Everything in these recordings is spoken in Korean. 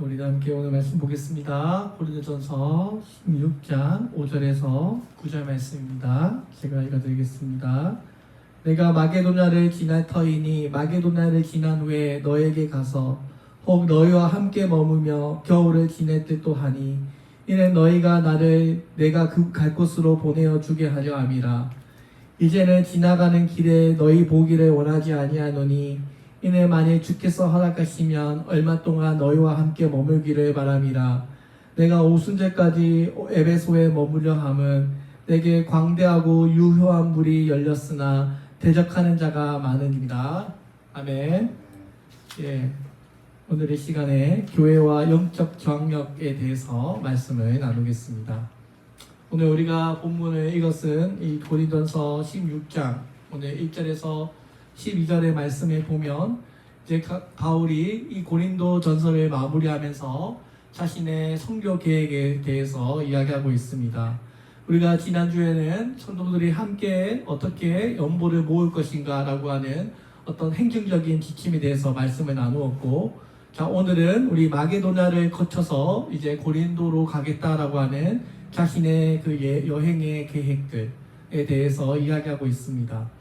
우리 함께 오늘 말씀 보겠습니다. 고린도전서 16장 5절에서 9절 말씀입니다. 제가 읽어드리겠습니다. 내가 마게도냐를 지날 터이니 마게도냐를 지난 후에 너에게 가서 혹 너희와 함께 머무며 겨울을 지낼 듯도 하니 이는 너희가 나를 내가 그 갈 곳으로 보내어 주게 하려 함이라. 이제는 지나가는 길에 너희 보기를 원하지 아니하노니 이는 만일 주께서 허락하시면 얼마 동안 너희와 함께 머물기를 바람이라. 내가 오순절까지 에베소에 머물려 함은 내게 광대하고 유효한 물이 열렸으나 대적하는 자가 많으니라. 아멘. 예, 오늘의 시간에 교회와 영적 저항력에 대해서 말씀을 나누겠습니다. 오늘 우리가 본문을 이것은 이 고린도전서 16장 오늘 1절에서 12절의 말씀에 보면 이제 바울이 이 고린도 전서를 마무리하면서 자신의 선교 계획에 대해서 이야기하고 있습니다. 우리가 지난주에는 성도들이 함께 어떻게 연보를 모을 것인가 라고 하는 어떤 행정적인 지침에 대해서 말씀을 나누었고, 자, 오늘은 우리 마게도냐를 거쳐서 이제 고린도로 가겠다라고 하는 자신의 그 여행의 계획들에 대해서 이야기하고 있습니다.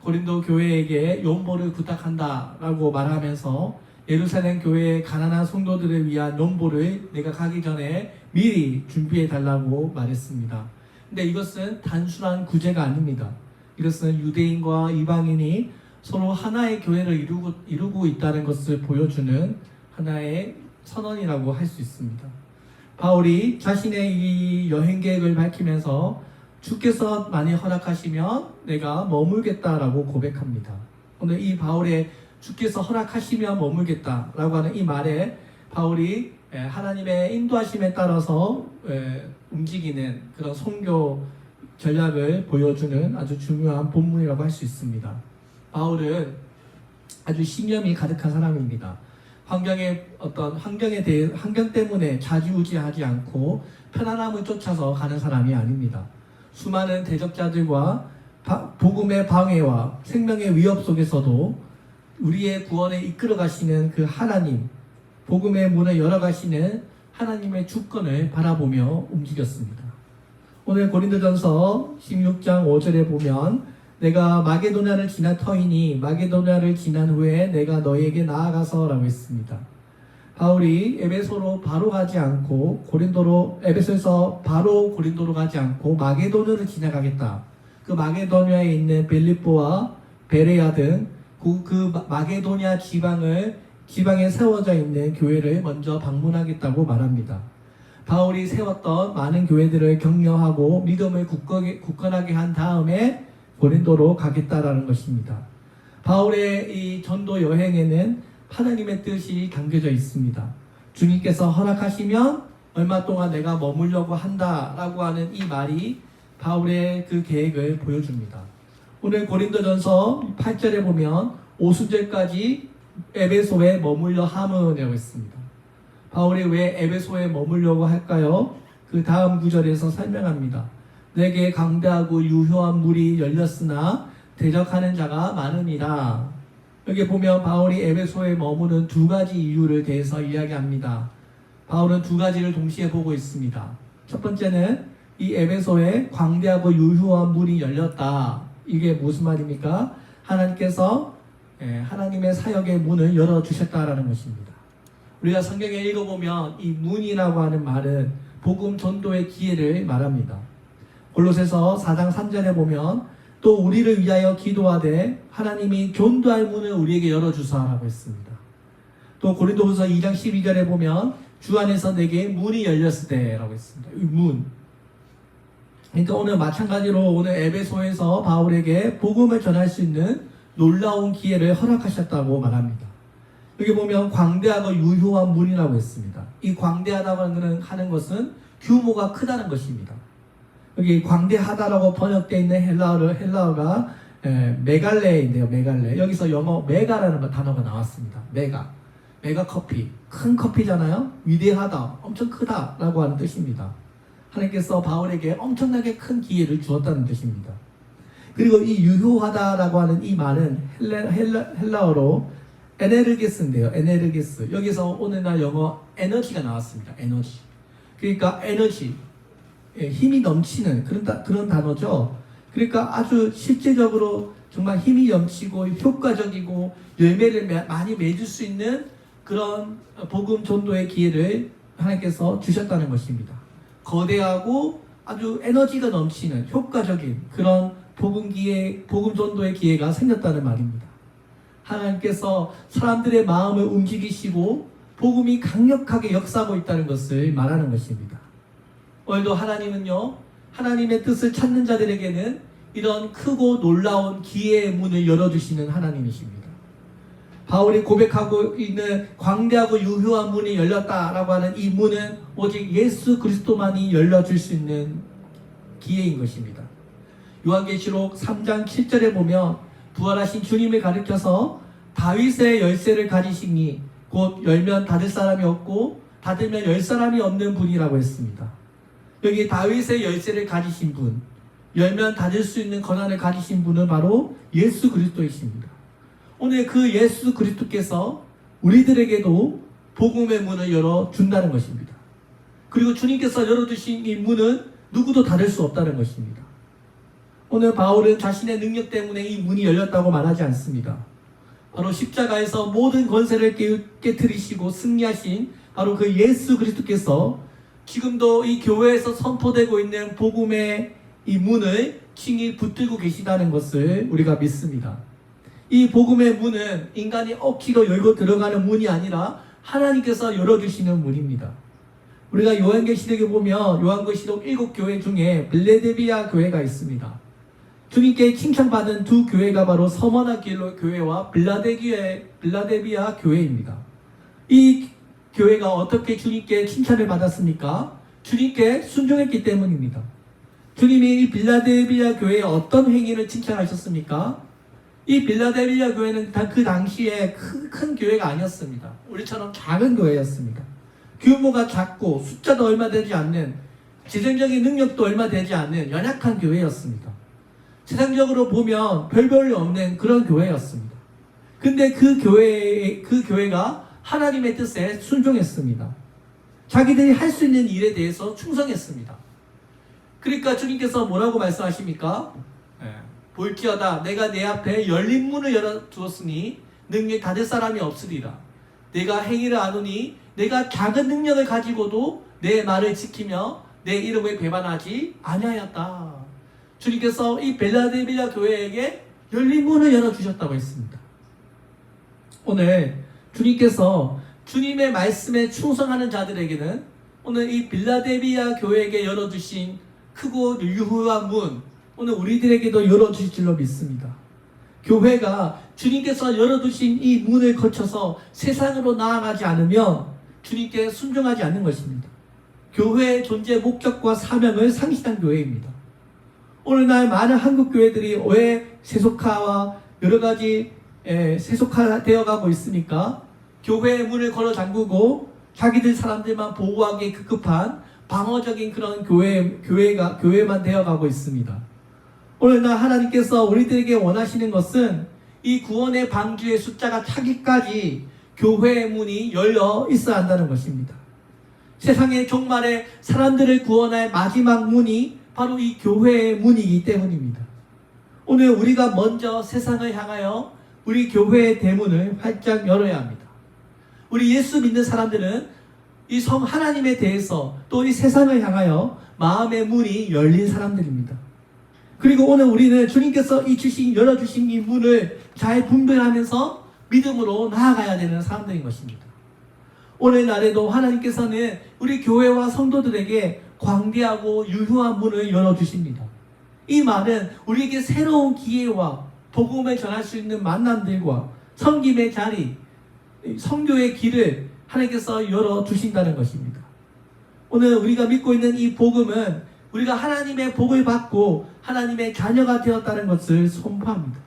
고린도 교회에게 연보를 부탁한다라고 말하면서 예루살렘 교회의 가난한 성도들을 위한 연보를 내가 가기 전에 미리 준비해 달라고 말했습니다. 근데 이것은 단순한 구제가 아닙니다. 이것은 유대인과 이방인이 서로 하나의 교회를 이루고 있다는 것을 보여주는 하나의 선언이라고 할 수 있습니다. 바울이 자신의 이 여행 계획을 밝히면서 주께서 만일 허락하시면 내가 머물겠다라고 고백합니다. 오늘 이 바울의 주께서 허락하시면 머물겠다라고 하는 이 말에 바울이 하나님의 인도하심에 따라서 움직이는 그런 선교 전략을 보여주는 아주 중요한 본문이라고 할 수 있습니다. 바울은 아주 신념이 가득한 사람입니다. 환경 때문에 좌지우지하지 않고 편안함을 쫓아서 가는 사람이 아닙니다. 수많은 대적자들과 복음의 방해와 생명의 위협 속에서도 우리의 구원에 이끌어 가시는 그 하나님, 복음의 문을 열어 가시는 하나님의 주권을 바라보며 움직였습니다. 오늘 고린도전서 16장 5절에 보면 내가 마게도냐를 지난 터이니 마게도냐를 지난 후에 내가 너희에게 나아가서 라고 했습니다. 바울이 에베소로 바로 가지 않고 에베소에서 바로 고린도로 가지 않고 마게도냐를 지나가겠다. 그 마게도냐에 있는 빌립보와 베레아 등 그 마게도냐 지방에 세워져 있는 교회를 먼저 방문하겠다고 말합니다. 바울이 세웠던 많은 교회들을 격려하고 믿음을 굳건하게 한 다음에 고린도로 가겠다라는 것입니다. 바울의 이 전도 여행에는 하나님의 뜻이 담겨져 있습니다. 주님께서 허락하시면 얼마 동안 내가 머물려고 한다라고 하는 이 말이 바울의 그 계획을 보여줍니다. 오늘 고린도전서 8절에 보면 오순절까지 에베소에 머물려 함은이라고 했습니다. 바울이 왜 에베소에 머물려고 할까요? 그 다음 구절에서 설명합니다. 내게 강대하고 유효한 물이 열렸으나 대적하는 자가 많음이라. 여기 보면 바울이 에베소에 머무는 두 가지 이유를 대해서 이야기합니다. 바울은 두 가지를 동시에 보고 있습니다. 첫 번째는 이 에베소에 광대하고 유효한 문이 열렸다. 이게 무슨 말입니까? 하나님께서 하나님의 사역의 문을 열어주셨다라는 것입니다. 우리가 성경에 읽어보면 이 문이라고 하는 말은 복음 전도의 기회를 말합니다. 골로새서 4장 3절에 보면 또 우리를 위하여 기도하되 하나님이 전도할 문을 우리에게 열어주사라고 했습니다. 또 고린도후서 2장 12절에 보면 주 안에서 내게 문이 열렸을 때라고 했습니다. 이 문. 그러니까 오늘 마찬가지로 오늘 에베소에서 바울에게 복음을 전할 수 있는 놀라운 기회를 허락하셨다고 말합니다. 여기 보면 광대하고 유효한 문이라고 했습니다. 이 광대하다고 하는 것은 규모가 크다는 것입니다. 여기 광대하다라고 번역되어 있는 헬라어가 메갈레인데요. 메갈레. 여기서 영어 메가라는 단어가 나왔습니다. 메가 커피. 큰 커피잖아요. 위대하다, 엄청 크다라고 하는 뜻입니다. 하나님께서 바울에게 엄청나게 큰 기회를 주었다는 뜻입니다. 그리고 이 유효하다라고 하는 이 말은 헬라어로 에네르게스인데요. 에네르게스. 여기서 오늘날 영어 에너지가 나왔습니다. 에너지. 그러니까 에너지. 예, 힘이 넘치는 그런 단어죠. 그러니까 아주 실제적으로 정말 힘이 넘치고 효과적이고 열매를 많이 맺을 수 있는 그런 복음 전도의 기회를 하나님께서 주셨다는 것입니다. 거대하고 아주 에너지가 넘치는 효과적인 그런 복음 전도의 기회가 생겼다는 말입니다. 하나님께서 사람들의 마음을 움직이시고 복음이 강력하게 역사하고 있다는 것을 말하는 것입니다. 오늘도 하나님은요, 하나님의 뜻을 찾는 자들에게는 이런 크고 놀라운 기회의 문을 열어주시는 하나님이십니다. 바울이 고백하고 있는 광대하고 유효한 문이 열렸다라고 하는 이 문은 오직 예수 그리스도만이 열려줄 수 있는 기회인 것입니다. 요한계시록 3장 7절에 보면 부활하신 주님을 가리켜서 다윗의 열쇠를 가지시니 곧 열면 닫을 사람이 없고 닫으면 열 사람이 없는 분이라고 했습니다. 여기 다윗의 열쇠를 가지신 분, 열면 닫을 수 있는 권한을 가지신 분은 바로 예수 그리스도이십니다. 오늘 그 예수 그리스도께서 우리들에게도 복음의 문을 열어준다는 것입니다. 그리고 주님께서 열어주신 이 문은 누구도 닫을 수 없다는 것입니다. 오늘 바울은 자신의 능력 때문에 이 문이 열렸다고 말하지 않습니다. 바로 십자가에서 모든 권세를 깨트리시고 승리하신 바로 그 예수 그리스도께서 지금도 이 교회에서 선포되고 있는 복음의 이 문을 칭히 붙들고 계시다는 것을 우리가 믿습니다. 이 복음의 문은 인간이 억지로 열고 들어가는 문이 아니라 하나님께서 열어주시는 문입니다. 우리가 요한계시록에 보면 요한계시록 7교회 중에 빌라델비아 교회가 있습니다. 주님께 칭찬받은 두 교회가 바로 서머나 교회와 빌라델비아 교회입니다. 이 교회가 어떻게 주님께 칭찬을 받았습니까? 주님께 순종했기 때문입니다. 주님이 이 빌라델비아 교회의 어떤 행위를 칭찬하셨습니까? 이 빌라델비아 교회는 그 당시에 큰 교회가 아니었습니다. 우리처럼 작은 교회였습니다. 규모가 작고 숫자도 얼마 되지 않는, 재정적인 능력도 얼마 되지 않는 연약한 교회였습니다. 세상적으로 보면 별볼일 없는 그런 교회였습니다. 근데 그 교회가 하나님의 뜻에 순종했습니다. 자기들이 할 수 있는 일에 대해서 충성했습니다. 그러니까 주님께서 뭐라고 말씀하십니까? 볼지어다 내가 내 앞에 열린 문을 열어두었으니 능히 닫을 사람이 없으리라. 내가 행위를 아노니 내가 작은 능력을 가지고도 내 말을 지키며 내 이름을 배반하지 아니하였다. 주님께서 이 빌라델비아 교회에게 열린 문을 열어주셨다고 했습니다. 오늘 주님께서 주님의 말씀에 충성하는 자들에게는 오늘 이 빌라델비아 교회에게 열어주신 크고 유효한 문, 오늘 우리들에게도 열어주실 줄로 믿습니다. 교회가 주님께서 열어두신 이 문을 거쳐서 세상으로 나아가지 않으면 주님께 순종하지 않는 것입니다. 교회의 존재 목적과 사명을 상실한 교회입니다. 오늘날 많은 한국 교회들이 왜 세속화와 여러 가지 세속화되어 가고 있습니까? 교회의 문을 걸어 잠그고 자기들 사람들만 보호하기에 급급한 방어적인 그런 교회만 되어 가고 있습니다. 오늘날 하나님께서 우리들에게 원하시는 것은 이 구원의 방주의 숫자가 차기까지 교회의 문이 열려 있어야 한다는 것입니다. 세상의 종말에 사람들을 구원할 마지막 문이 바로 이 교회의 문이기 때문입니다. 오늘 우리가 먼저 세상을 향하여 우리 교회의 대문을 활짝 열어야 합니다. 우리 예수 믿는 사람들은 이 성 하나님에 대해서 또 이 세상을 향하여 마음의 문이 열린 사람들입니다. 그리고 오늘 우리는 주님께서 열어주신 이 문을 잘 분별하면서 믿음으로 나아가야 되는 사람들인 것입니다. 오늘날에도 하나님께서는 우리 교회와 성도들에게 광대하고 유효한 문을 열어주십니다. 이 말은 우리에게 새로운 기회와 복음을 전할 수 있는 만남들과 섬김의 자리, 선교의 길을 하나님께서 열어주신다는 것입니다. 오늘 우리가 믿고 있는 이 복음은 우리가 하나님의 복을 받고 하나님의 자녀가 되었다는 것을 선포합니다.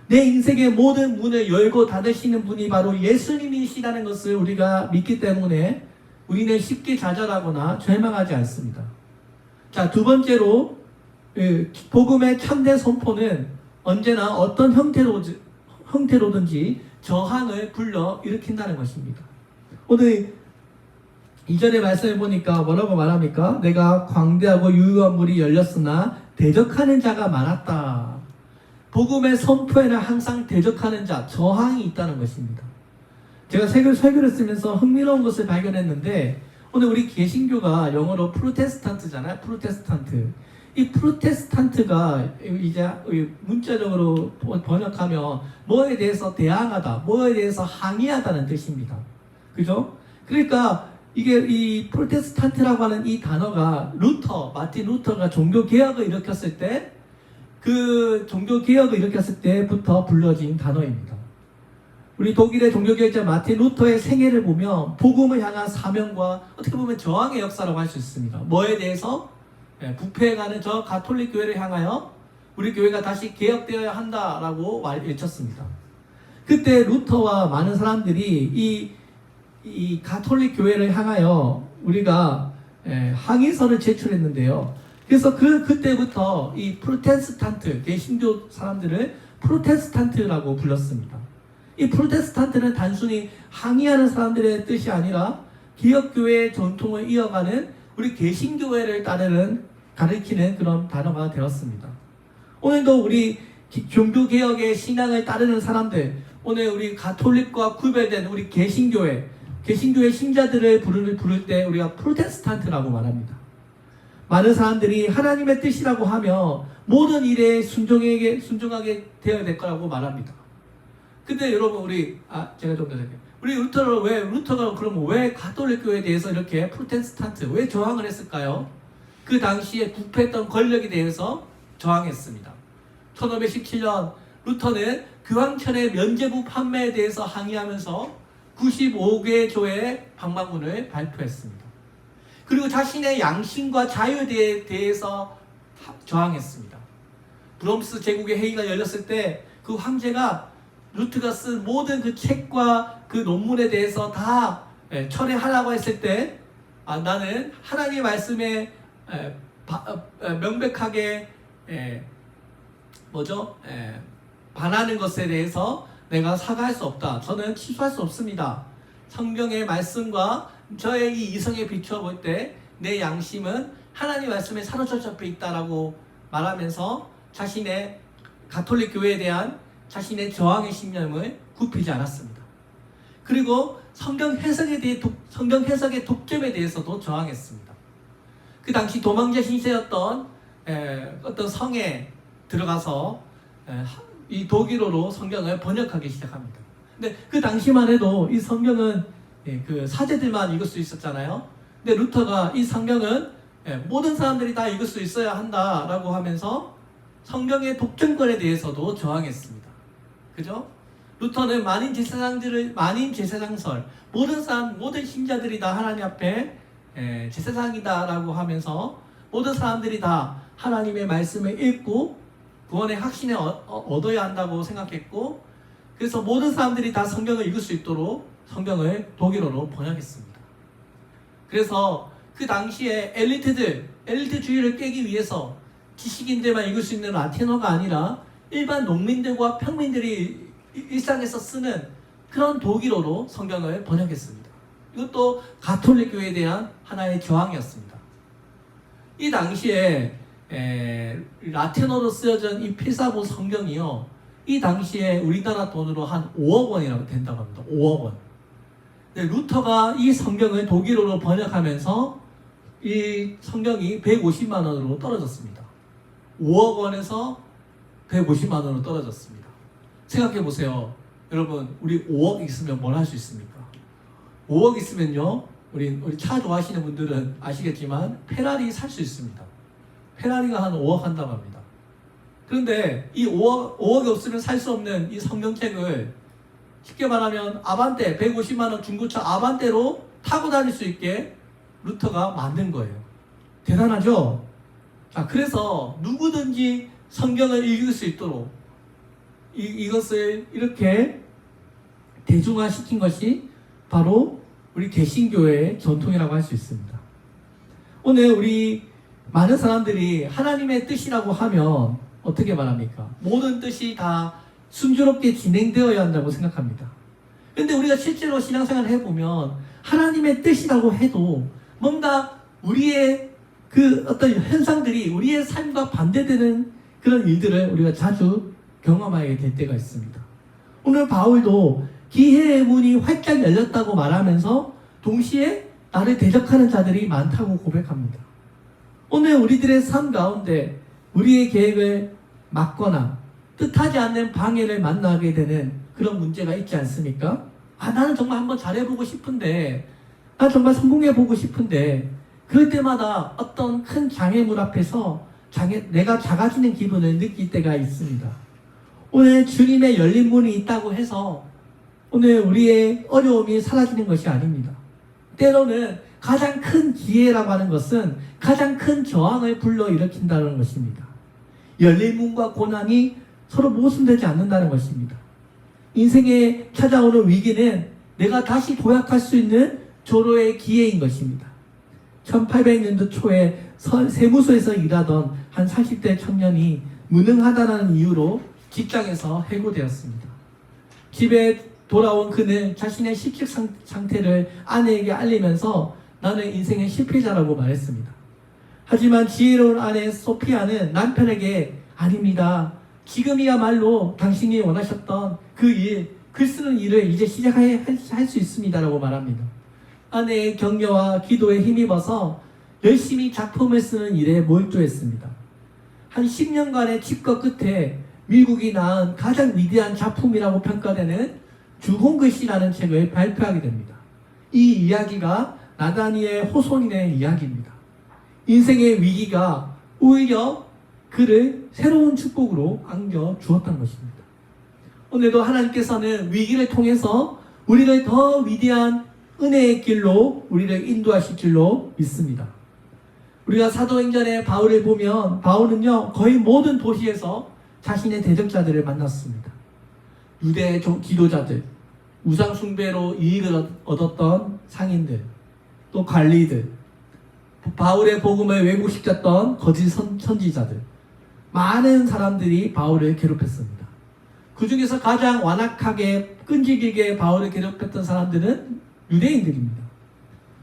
내 인생의 모든 문을 열고 닫으시는 분이 바로 예수님이시라는 것을 우리가 믿기 때문에 우리는 쉽게 좌절하거나 절망하지 않습니다. 자, 두 번째로 복음의 참된 선포는 언제나 어떤 형태로든지 저항을 불러 일으킨다는 것입니다. 오늘 이전에 말씀해 보니까 뭐라고 말합니까? 내가 광대하고 유효한 물이 열렸으나 대적하는 자가 많았다. 복음의 선포에는 항상 대적하는 자, 저항이 있다는 것입니다. 제가 설교를 쓰면서 흥미로운 것을 발견했는데, 오늘 우리 개신교가 영어로 프로테스탄트잖아요. 프로테스탄트. 이 프로테스탄트가 이제 문자적으로 번역하면 뭐에 대해서 대항하다, 뭐에 대해서 항의하다는 뜻입니다. 그죠? 그러니까 이게 이 프로테스탄트라고 하는 이 단어가 마틴 루터가 종교개혁을 일으켰을 때, 그 종교개혁을 일으켰을 때부터 불려진 단어입니다. 우리 독일의 종교개혁자 마틴 루터의 생애를 보면 복음을 향한 사명과 어떻게 보면 저항의 역사라고 할 수 있습니다. 뭐에 대해서? 부패해가는 저 가톨릭 교회를 향하여 우리 교회가 다시 개혁되어야 한다라고 외쳤습니다. 그때 루터와 많은 사람들이 이 가톨릭 교회를 향하여 우리가 항의서를 제출했는데요. 그래서 그때부터 이 프로테스탄트, 개신교 사람들을 프로테스탄트라고 불렀습니다. 이 프로테스탄트는 단순히 항의하는 사람들의 뜻이 아니라 개혁교회의 전통을 이어가는 우리 개신교회를 가리키는 그런 단어가 되었습니다. 오늘도 우리 종교개혁의 신앙을 따르는 사람들, 오늘 우리 가톨릭과 구별된 우리 개신교회 신자들을 부를 때 우리가 프로테스탄트라고 말합니다. 많은 사람들이 하나님의 뜻이라고 하며 모든 일에 순종하게 되어야 될 거라고 말합니다. 근데 여러분 제가 좀 더 할게요. 우리 루터가 그러면 왜 가톨릭 교회에 대해서 이렇게 프로테스탄트 왜 저항을 했을까요? 그 당시에 부패했던 권력에 대해서 저항했습니다. 1517년 루터는 교황청의 면죄부 판매에 대해서 항의하면서 95개 교회의 방방문을 발표했습니다. 그리고 자신의 양심과 자유에 대해서 저항했습니다. 브롬스 제국의 회의가 열렸을 때 그 황제가 루트가 쓴 모든 그 책과 그 논문에 대해서 다 철회하라고 했을 때 나는 하나님의 말씀에 명백하게 반하는 것에 대해서 내가 사과할 수 없다. 저는 취소할 수 없습니다. 성경의 말씀과 저의 이 이성에 비추어 볼 때 내 양심은 하나님 말씀에 사로잡혀 있다라고 말하면서 자신의 가톨릭 교회에 대한 자신의 저항의 신념을 굽히지 않았습니다. 그리고 성경 해석의 독점에 대해서도 저항했습니다. 그 당시 도망자 신세였던 어떤 성에 들어가서 이 독일어로 성경을 번역하기 시작합니다. 근데 그 당시만 해도 이 성경은 그 사제들만 읽을 수 있었잖아요. 근데 루터가 이 성경은 모든 사람들이 다 읽을 수 있어야 한다라고 하면서 성경의 독점권에 대해서도 저항했습니다. 그죠? 루터는 만인 제사장설, 모든 신자들이 다 하나님 앞에 제사장이다라고 하면서 모든 사람들이 다 하나님의 말씀을 읽고 구원의 확신을 얻어야 한다고 생각했고, 그래서 모든 사람들이 다 성경을 읽을 수 있도록 성경을 독일어로 번역했습니다. 그래서 그 당시에 엘리트주의를 깨기 위해서 지식인들만 읽을 수 있는 라틴어가 아니라 일반 농민들과 평민들이 일상에서 쓰는 그런 독일어로 성경을 번역했습니다. 이것도 가톨릭 교회에 대한 하나의 저항이었습니다. 이 당시에 라틴어로 쓰여진 이 필사본 성경이요, 이 당시에 우리나라 돈으로 한 5억 원이라고 된다고 합니다. 5억 원. 루터가 이 성경을 독일어로 번역하면서 이 성경이 150만 원으로 떨어졌습니다. 5억 원에서 150만 원으로 떨어졌습니다. 생각해 보세요. 여러분, 우리 5억 있으면 뭘 할 수 있습니까? 5억 있으면요, 우리 차 좋아하시는 분들은 아시겠지만 페라리 살 수 있습니다. 페라리가 한 5억 한다고 합니다. 그런데 이 5억이 없으면 살 수 없는 이 성경책을 쉽게 말하면 아반떼, 150만 원 중고차 아반떼로 타고 다닐 수 있게 루터가 만든 거예요. 대단하죠? 자, 그래서 누구든지 성경을 읽을 수 있도록 이것을 이렇게 대중화시킨 것이 바로 우리 개신교회의 전통이라고 할 수 있습니다. 오늘 우리 많은 사람들이 하나님의 뜻이라고 하면 어떻게 말합니까? 모든 뜻이 다 순조롭게 진행되어야 한다고 생각합니다. 그런데 우리가 실제로 신앙생활을 해보면 하나님의 뜻이라고 해도 뭔가 우리의 그 어떤 현상들이 우리의 삶과 반대되는 그런 일들을 우리가 자주 경험하게 될 때가 있습니다. 오늘 바울도 기회의 문이 활짝 열렸다고 말하면서 동시에 나를 대적하는 자들이 많다고 고백합니다. 오늘 우리들의 삶 가운데 우리의 계획을 막거나 뜻하지 않는 방해를 만나게 되는 그런 문제가 있지 않습니까? 나는 정말 한번 잘해보고 싶은데, 나 정말 성공해보고 싶은데, 그럴 때마다 어떤 큰 장애물 앞에서 내가 작아지는 기분을 느낄 때가 있습니다. 오늘 주님의 열린 문이 있다고 해서 오늘 우리의 어려움이 사라지는 것이 아닙니다. 때로는 가장 큰 기회라고 하는 것은 가장 큰 저항을 불러일으킨다는 것입니다. 열린 문과 고난이 서로 모순되지 않는다는 것입니다. 인생에 찾아오는 위기는 내가 다시 도약할 수 있는 조로의 기회인 것입니다. 1800년도 초에 세무서에서 일하던 한 40대 청년이 무능하다는 이유로 직장에서 해고되었습니다. 집에 돌아온 그는 자신의 실직 상태를 아내에게 알리면서 나는 인생의 실패자라고 말했습니다. 하지만 지혜로운 아내 소피아는 남편에게 아닙니다. 지금이야말로 당신이 원하셨던 그 일, 글 쓰는 일을 이제 시작할 수 있습니다라고 말합니다. 아내의 격려와 기도에 힘입어서 열심히 작품을 쓰는 일에 몰두했습니다. 한 10년간의 집거 끝에 미국이 낳은 가장 위대한 작품이라고 평가되는 주홍글씨라는 책을 발표하게 됩니다. 이 이야기가 나다니엘 호손인의 이야기입니다. 인생의 위기가 오히려 그를 새로운 축복으로 안겨주었던 것입니다. 오늘도 하나님께서는 위기를 통해서 우리를 더 위대한 은혜의 길로 우리를 인도하실 줄로 믿습니다. 우리가 사도행전의 바울을 보면 바울은요 거의 모든 도시에서 자신의 대적자들을 만났습니다. 유대 지도자들, 우상 숭배로 이익을 얻었던 상인들, 또 관리들, 바울의 복음을 왜곡시켰던 거짓 선지자들, 많은 사람들이 바울을 괴롭혔습니다. 그 중에서 가장 완악하게 끈질기게 바울을 괴롭혔던 사람들은 유대인들입니다.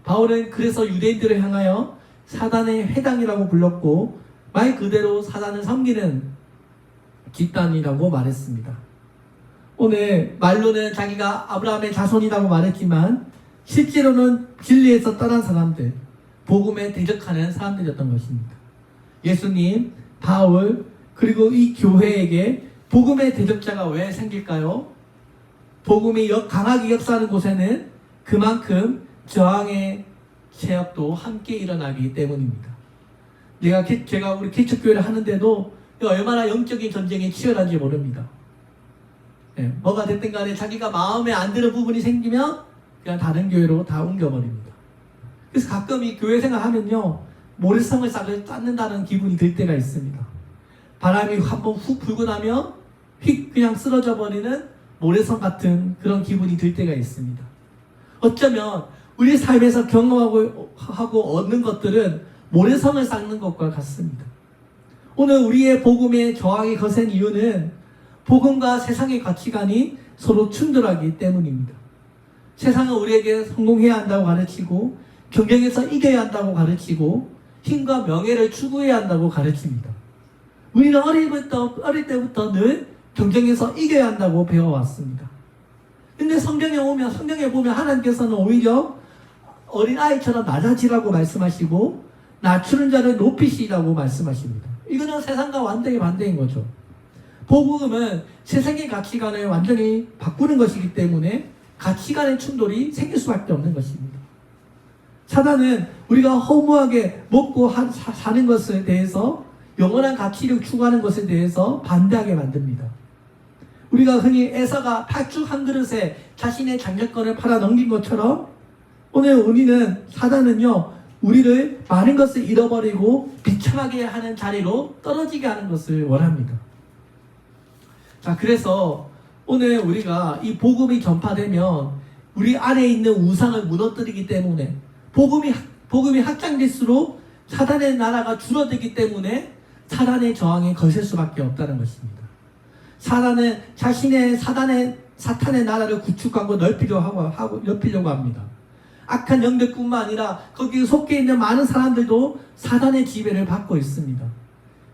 바울은 그래서 유대인들을 향하여 사단의 회당이라고 불렀고 말 그대로 사단을 섬기는 집단이라고 말했습니다. 오늘 말로는 자기가 아브라함의 자손이라고 말했지만 실제로는 진리에서 떠난 사람들, 복음에 대적하는 사람들이었던 것입니다. 예수님, 바울, 그리고 이 교회에게 복음의 대적자가 왜 생길까요? 복음이 강하게 역사하는 곳에는 그만큼 저항의 세력도 함께 일어나기 때문입니다. 제가 우리 개척교회를 하는데도 얼마나 영적인 전쟁이 치열한지 모릅니다. 뭐가 됐든 간에 자기가 마음에 안 드는 부분이 생기면 그냥 다른 교회로 다 옮겨버립니다. 그래서 가끔 이 교회 생활하면요 모래성을 쌓는다는 기분이 들 때가 있습니다. 바람이 한번 훅 불고 나면 휙 그냥 쓰러져 버리는 모래성 같은 그런 기분이 들 때가 있습니다. 어쩌면 우리 삶에서 경험하고 얻는 것들은 모래성을 쌓는 것과 같습니다. 오늘 우리의 복음의 저항이 거센 이유는 복음과 세상의 가치관이 서로 충돌하기 때문입니다. 세상은 우리에게 성공해야 한다고 가르치고 경쟁에서 이겨야 한다고 가르치고 힘과 명예를 추구해야 한다고 가르칩니다. 우리는 어릴 때부터 늘 경쟁에서 이겨야 한다고 배워왔습니다. 근데 성경에 보면 하나님께서는 오히려 어린아이처럼 낮아지라고 말씀하시고 낮추는 자를 높이시라고 말씀하십니다. 이거는 세상과 완전히 반대인 거죠. 복음은 세상의 가치관을 완전히 바꾸는 것이기 때문에 가치관의 충돌이 생길 수밖에 없는 것입니다. 사단은 우리가 허무하게 먹고 사는 것에 대해서 영원한 가치를 추구하는 것에 대해서 반대하게 만듭니다. 우리가 흔히 에서가 팥죽 한 그릇에 자신의 장자권을 팔아 넘긴 것처럼 오늘 우리는 사단은요 우리를 많은 것을 잃어버리고 비참하게 하는 자리로 떨어지게 하는 것을 원합니다. 자, 그래서 오늘 우리가 이 복음이 전파되면 우리 안에 있는 우상을 무너뜨리기 때문에 복음이 확장될수록 사단의 나라가 줄어들기 때문에 사단의 저항에 거실 수밖에 없다는 것입니다. 사단은 사탄의 나라를 구축하고 넓히려고 합니다. 악한 영들뿐만 아니라 거기에 속해 있는 많은 사람들도 사단의 지배를 받고 있습니다.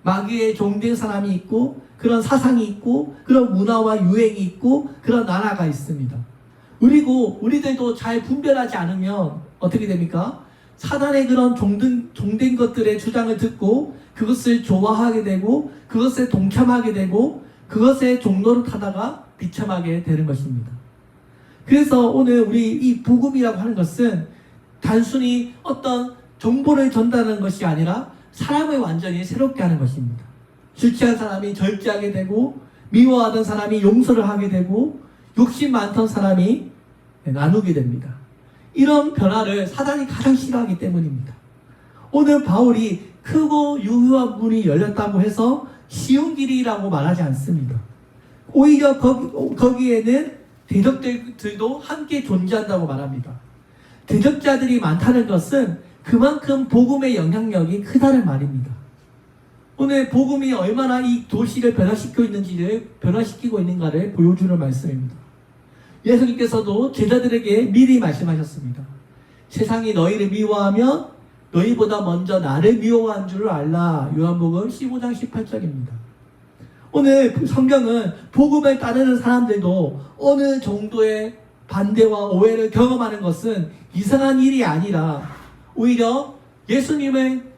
마귀의 종된 사람이 있고, 그런 사상이 있고, 그런 문화와 유행이 있고, 그런 나라가 있습니다. 그리고 우리들도 잘 분별하지 않으면 어떻게 됩니까? 사단의 그런 종된 것들의 주장을 듣고 그것을 좋아하게 되고, 그것에 동참하게 되고, 그것의 종로를 타다가 비참하게 되는 것입니다. 그래서 오늘 우리 이 복음이라고 하는 것은 단순히 어떤 정보를 전달하는 것이 아니라 사람을 완전히 새롭게 하는 것입니다. 술 취한 사람이 절제하게 되고, 미워하던 사람이 용서를 하게 되고, 욕심 많던 사람이 나누게 됩니다. 이런 변화를 사단이 가장 싫어하기 때문입니다. 오늘 바울이 크고 유효한 문이 열렸다고 해서 쉬운 길이라고 말하지 않습니다. 오히려 거기에는 대적들도 함께 존재한다고 말합니다. 대적자들이 많다는 것은 그만큼 복음의 영향력이 크다는 말입니다. 오늘 복음이 얼마나 이 도시를 변화시키고 있는가를 보여주는 말씀입니다. 예수님께서도 제자들에게 미리 말씀하셨습니다. 세상이 너희를 미워하면 너희보다 먼저 나를 미워한 줄을 알라. 요한복음 15장 18절입니다. 오늘 성경은 복음을 따르는 사람들도 어느 정도의 반대와 오해를 경험하는 것은 이상한 일이 아니라 오히려 예수님을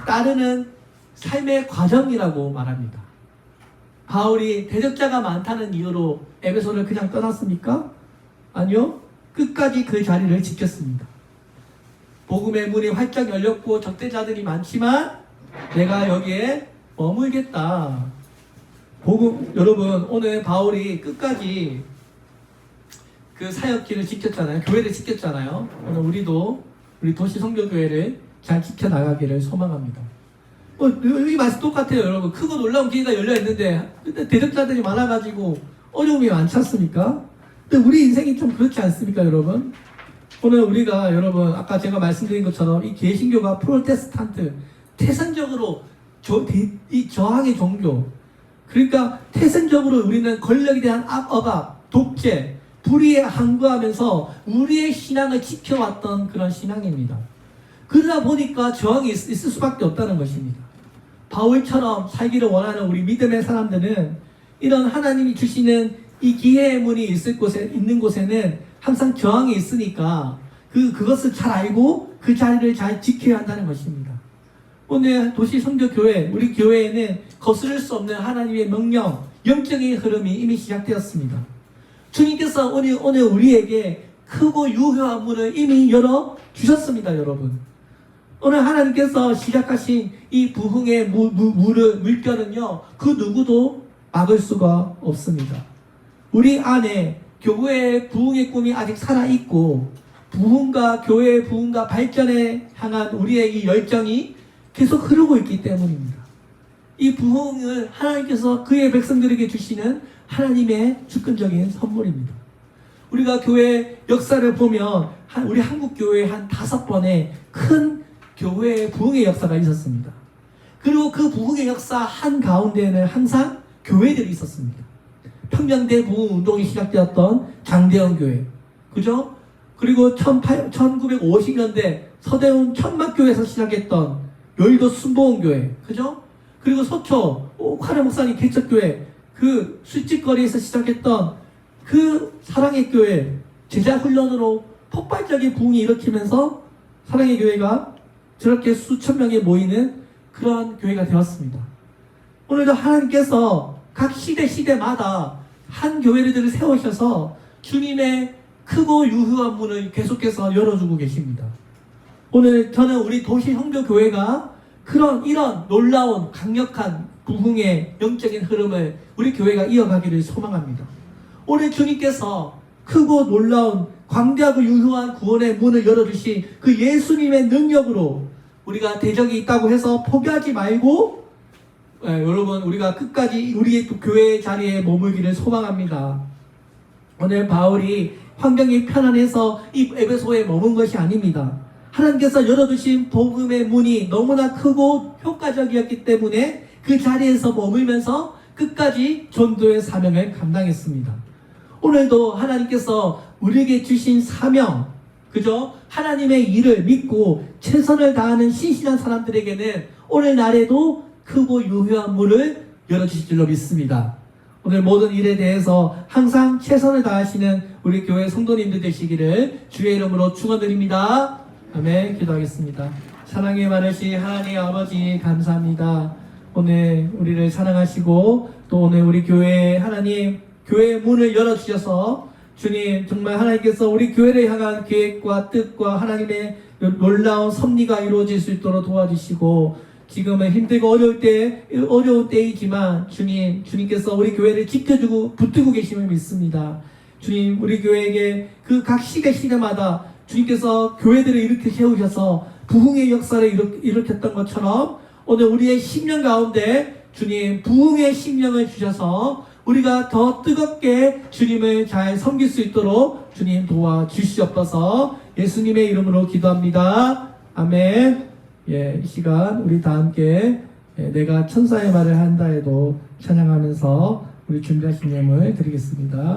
따르는 삶의 과정이라고 말합니다. 바울이 대적자가 많다는 이유로 에베소를 그냥 떠났습니까? 아니요. 끝까지 그 자리를 지켰습니다. 복음의 문이 활짝 열렸고 적대자들이 많지만 내가 여기에 머물겠다. 여러분, 오늘 바울이 끝까지 그 사역길을 지켰잖아요. 교회를 지켰잖아요. 오늘 우리도 우리 도시 성교교회를 잘 지켜나가기를 소망합니다. 이 말씀 똑같아요, 여러분. 크고 놀라운 기회가 열려있는데 대적자들이 많아가지고 어려움이 많지 않습니까? 근데 우리 인생이 좀 그렇지 않습니까, 여러분? 오늘 우리가 여러분 아까 제가 말씀드린 것처럼 이 개신교가 프로테스탄트 태생적으로 이 저항의 종교, 그러니까 태생적으로 우리는 권력에 대한 억압, 독재, 불의에 항거하면서 우리의 신앙을 지켜왔던 그런 신앙입니다. 그러다 보니까 저항이 있을 수밖에 없다는 것입니다. 바울처럼 살기를 원하는 우리 믿음의 사람들은 이런 하나님이 주시는 이 기회의 문이 있는 곳에는 항상 저항이 있으니까 그것을 잘 알고 그 자리를 잘 지켜야 한다는 것입니다. 오늘 도시 성교교회, 우리 교회에는 거스를 수 없는 하나님의 명령, 영적인 흐름이 이미 시작되었습니다. 주님께서 오늘 우리에게 크고 유효한 문을 이미 열어주셨습니다, 여러분. 오늘 하나님께서 시작하신 이 부흥의 물결은요, 그 누구도 막을 수가 없습니다. 우리 안에 교회의 부흥의 꿈이 아직 살아있고, 교회의 부흥과 발전에 향한 우리의 이 열정이 계속 흐르고 있기 때문입니다. 이 부흥을 하나님께서 그의 백성들에게 주시는 하나님의 주권적인 선물입니다. 우리가 교회 역사를 보면 우리 한국 교회에 한 5번의 큰 교회의 부흥의 역사가 있었습니다. 그리고 그 부흥의 역사 한가운데에는 항상 교회들이 있었습니다. 평양대 부흥 운동이 시작되었던 장대현 교회, 그죠? 그리고 1950년대 서대문 천막교회에서 시작했던 여의도 순복음교회, 그죠? 그리고 서초 옥하래 목사님 개척교회, 그 술집거리에서 시작했던 그 사랑의 교회, 제자훈련으로 폭발적인 부흥이 일으키면서 사랑의 교회가 저렇게 수천 명이 모이는 그런 교회가 되었습니다. 오늘도 하나님께서 각 시대마다 한 교회들을 세우셔서 주님의 크고 유효한 문을 계속해서 열어주고 계십니다. 오늘 저는 우리 도시 성교교회가 이런 놀라운 강력한 부흥의 영적인 흐름을 우리 교회가 이어가기를 소망합니다. 오늘 주님께서 크고 놀라운 광대하고 유효한 구원의 문을 열어주신 그 예수님의 능력으로 우리가 대적이 있다고 해서 포기하지 말고 여러분 우리가 끝까지 우리의 교회의 자리에 머물기를 소망합니다. 오늘 바울이 환경이 편안해서 이 에베소에 머문 것이 아닙니다. 하나님께서 열어주신 복음의 문이 너무나 크고 효과적이었기 때문에 그 자리에서 머물면서 끝까지 전도의 사명을 감당했습니다. 오늘도 하나님께서 우리에게 주신 사명, 그죠? 하나님의 일을 믿고 최선을 다하는 신실한 사람들에게는 오늘날에도 크고 유효한 문을 열어주실 줄로 믿습니다. 오늘 모든 일에 대해서 항상 최선을 다하시는 우리 교회 성도님들 되시기를 주의 이름으로 축원드립니다. 아멘. 기도하겠습니다. 사랑이 많으신 하나님 아버지 감사합니다. 오늘 우리를 사랑하시고 또 오늘 우리 교회에 하나님 교회의 문을 열어주셔서 주님 정말 하나님께서 우리 교회를 향한 계획과 뜻과 하나님의 놀라운 섭리가 이루어질 수 있도록 도와주시고 지금은 힘들고 어려운 때이지만 주님께서 우리 교회를 지켜주고 붙들고 계심을 믿습니다. 주님 우리 교회에게 그 각 시대마다 주님께서 교회들을 이렇게 세우셔서 부흥의 역사를 일으켰던 것처럼 오늘 우리의 심령 가운데 주님 부흥의 심령을 주셔서 우리가 더 뜨겁게 주님을 잘 섬길 수 있도록 주님 도와주시옵소서. 예수님의 이름으로 기도합니다. 아멘. 이 시간 우리 다 함께 내가 천사의 말을 한다 해도 찬양하면서 우리 준비하신 예물 드리겠습니다.